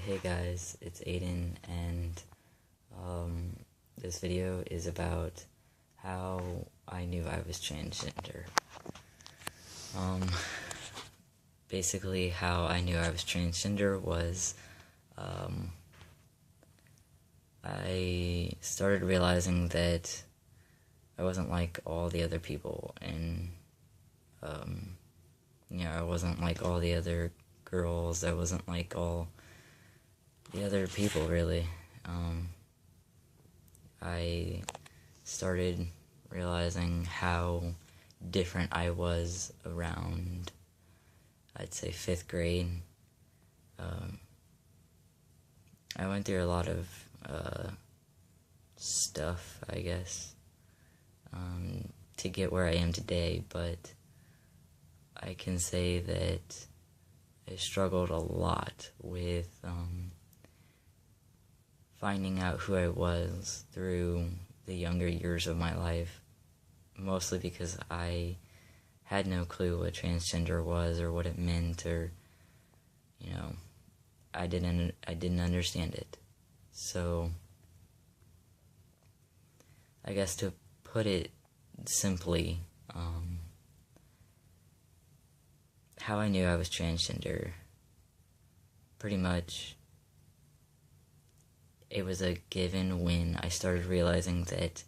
Hey guys, it's Aiden, and this video is about how I knew I was transgender. Basically how I knew I was transgender was, I started realizing that I wasn't like all the other people, and, I wasn't like all the other girls, I wasn't like all the other people, really. I started realizing how different I was around, I'd say, 5th grade. I went through a lot of stuff, I guess, to get where I am today, but I can say that I struggled a lot with finding out who I was through the younger years of my life, mostly because I had no clue what transgender was or what it meant, or, I didn't understand it. So, I guess to put it simply, how I knew I was transgender, pretty much, it was a given when I started realizing that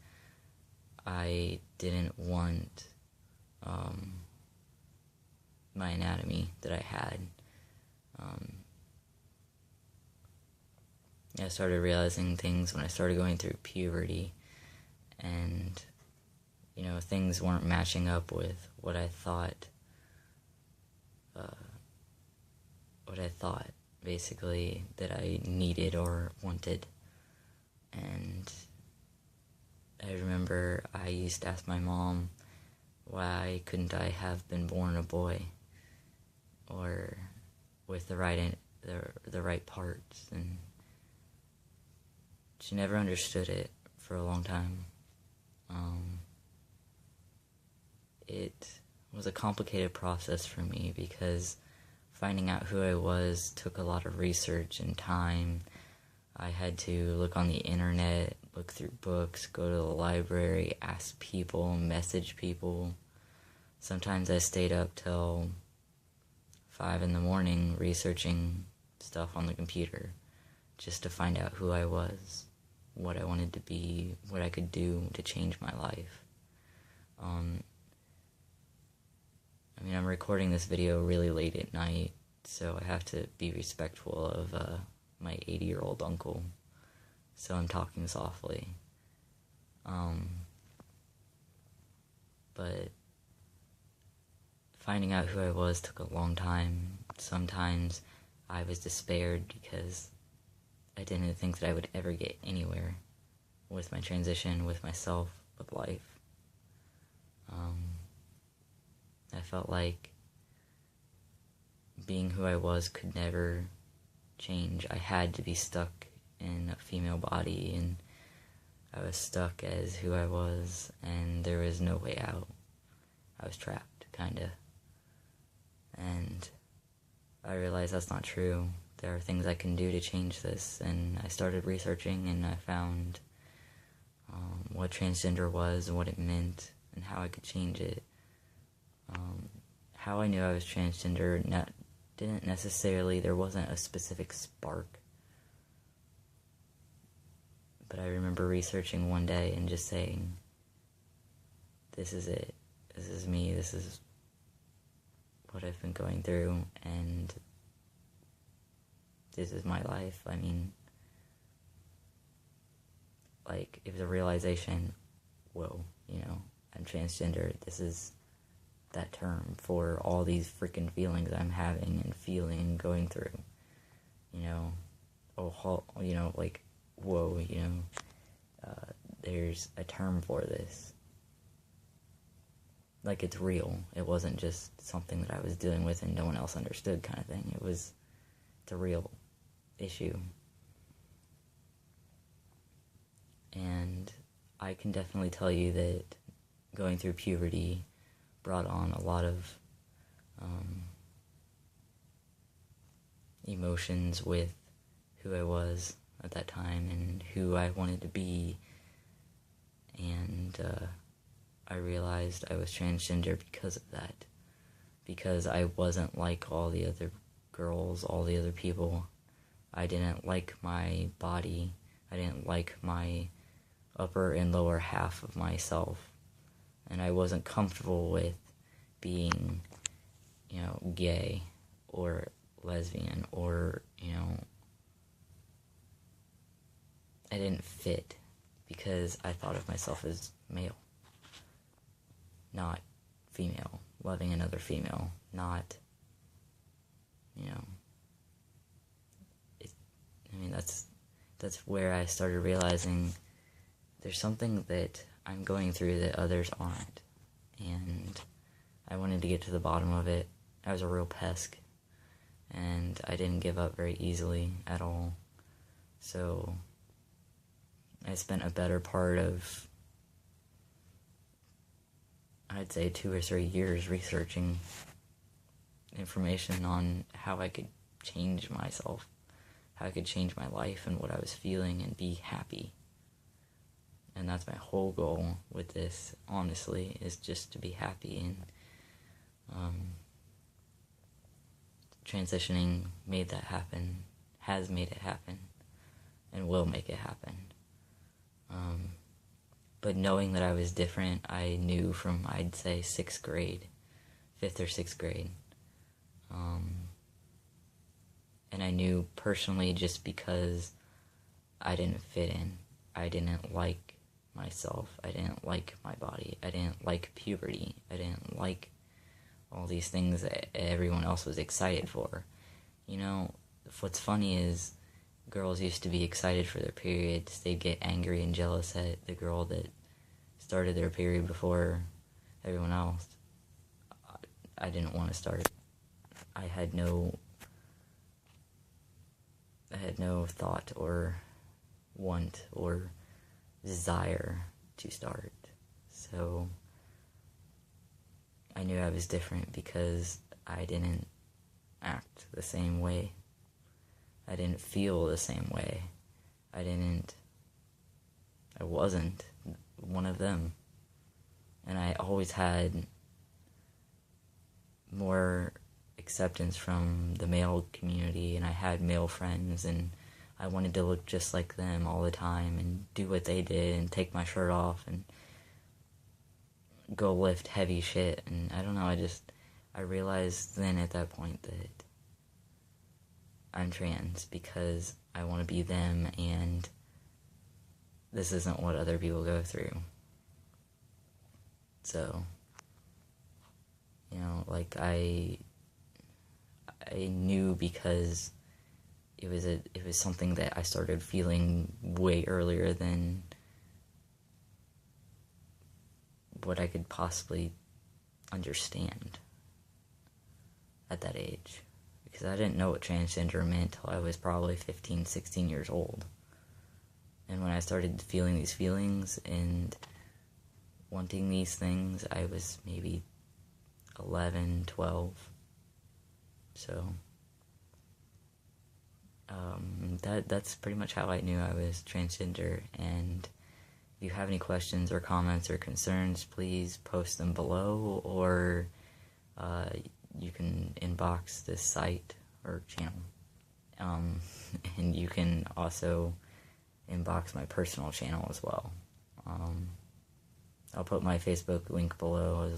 I didn't want my anatomy that I had. I started realizing things when I started going through puberty, and, things weren't matching up with what I thought, basically, that I needed or wanted. And I remember I used to ask my mom, why couldn't I have been born a boy, or with the right parts, and she never understood it for a long time. It was a complicated process for me because finding out who I was took a lot of research and time. I had to look on the internet, look through books, go to the library, ask people, message people. Sometimes I stayed up till 5 in the morning researching stuff on the computer just to find out who I was, what I wanted to be, what I could do to change my life. I'm recording this video really late at night, so I have to be respectful of my 80-year-old uncle, so I'm talking softly. But finding out who I was took a long time. Sometimes I was despaired because I didn't think that I would ever get anywhere with my transition, with myself, with life. I felt like being who I was could never change. I had to be stuck in a female body, and I was stuck as who I was, and there was no way out. I was trapped, kinda. And I realized that's not true. There are things I can do to change this, and I started researching, and I found what transgender was, and what it meant, and how I could change it. How I knew I was transgender didn't necessarily, there wasn't a specific spark. But I remember researching one day and just saying, this is it. This is me. This is what I've been going through, and this is my life. It was a realization, whoa, I'm transgender. This is that term for all these freaking feelings I'm having and feeling and going through. Whoa, there's a term for this. Like, it's real. It wasn't just something that I was dealing with and no one else understood kind of thing. It's a real issue. And I can definitely tell you that going through puberty brought on a lot of emotions with who I was at that time and who I wanted to be, and I realized I was transgender because of that, because I wasn't like all the other girls, all the other people. I didn't like my body. I didn't like my upper and lower half of myself, and I wasn't comfortable with being, gay or lesbian, or, I didn't fit because I thought of myself as male, not female, loving another female, not, that's where I started realizing there's something that I'm going through that others aren't, and I wanted to get to the bottom of it. I was a real pest, and I didn't give up very easily at all, so I spent a better part of, I'd say, 2 or 3 years researching information on how I could change myself, how I could change my life and what I was feeling and be happy. And that's my whole goal with this, honestly, is just to be happy. And transitioning made that happen, has made it happen, and will make it happen. But knowing that I was different, I knew from, I'd say, 6th grade, 5th or 6th grade. And I knew personally just because I didn't fit in. I didn't like myself. I didn't like my body. I didn't like puberty. I didn't like all these things that everyone else was excited for. What's funny is girls used to be excited for their periods. They'd get angry and jealous at the girl that started their period before everyone else. I didn't want to start. I had no thought or want or desire to start. So I knew I was different because I didn't act the same way. I didn't feel the same way. I wasn't one of them. And I always had more acceptance from the male community, and I had male friends, and I wanted to look just like them all the time and do what they did and take my shirt off and go lift heavy shit. And I don't know, I realized then at that point that I'm trans because I want to be them, and this isn't what other people go through. So, I knew because it was something that I started feeling way earlier than what I could possibly understand at that age. Because I didn't know what transgender meant till I was probably 15, 16 years old. And when I started feeling these feelings and wanting these things, I was maybe 11, 12. So, that's pretty much how I knew I was transgender. And if you have any questions or comments or concerns, please post them below, or you can inbox this site or channel. And you can also inbox my personal channel as well. I'll put my Facebook link below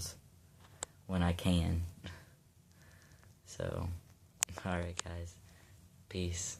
when I can. So, alright guys, peace.